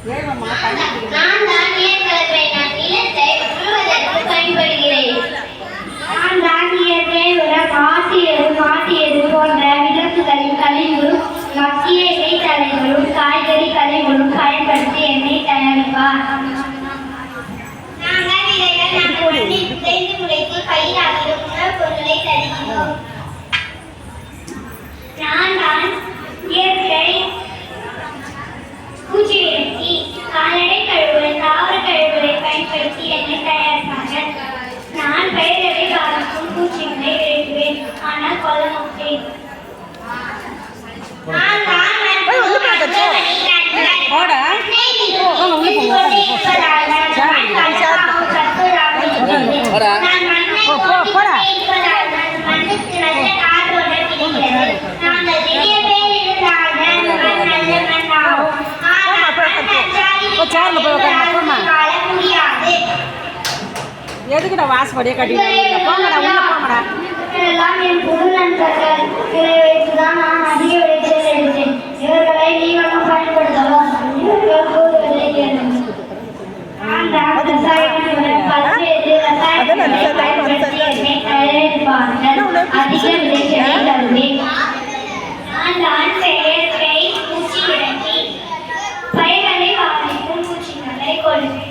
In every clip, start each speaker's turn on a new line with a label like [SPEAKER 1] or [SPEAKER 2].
[SPEAKER 1] நான் தான் இயற்கை நிலத்தை உழுவதற்கு பயன்படுகிறேன். நான் தான் இயற்கை உரம் மாட்டியது போன்ற விலங்குகளின் கழிவு மக்கிய இலைத்தழைகளும் காய்கறி கழிவுகளும் பயன்படுத்தி எண்ணெய் தயாரிப்பார். நாங்கள் இதைகள் நாங்கள் மண்ணில் புதைந்து முளைத்து பயிராகிடும் உணவுப் பொருளை தருகிறோம். நான் தான் இயற்கை பூச்சி விரட்டி கால்நடை கழிவுகள் தாவர கழிவுகளை பயன்படுத்தி எண்ணெய் தயாரிப்பார்கள். நான் பயிர்களை பாதிக்கும் பூச்சிகளை விரட்டுவேன், ஆனால் கொல்ல மாட்டேன். நான் தான்
[SPEAKER 2] எதுக்குடா வாசப்படியே கட்டி போங்கடா உள்ள போங்கடா.
[SPEAKER 1] எல்லாம் என் புது நண்பர்கள். இதை வைத்துதான் நான் அதிக விளைச்சல் எடுத்தேன். இவர்களை நீங்களும் பயன்படுத்தலாம். இவர்கள் கூறுவதை கேளுங்கள். நான் தான் ரசாயன பல்வேறு ரசாயனங்களை பயன்படுத்தி எண்ணெய் தயாரிப்பார்கள். அதிக விளைச்சலை தருவேன். நான் தான் செயற்கை பூச்சி விரட்டி பயிர்களை பாதிக்கும் பூச்சிகளை கொள்வேன்.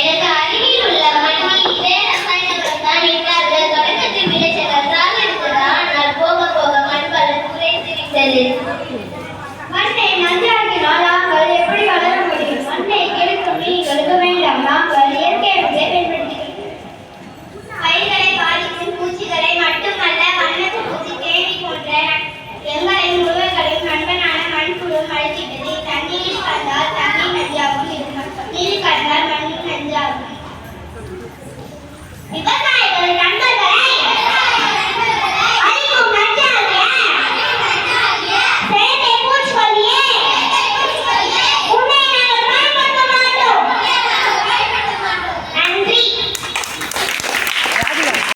[SPEAKER 1] எனக்கு அருகில் உள்ள மண்ணில் இதே ரசாயனங்கள் தான் இருக்கிறார்கள். தொடக்கத்தில் விளைச்சல் நன்றாக இருந்தது, ஆனால் போக போக மண் வளம் குறைந்து விட்டது.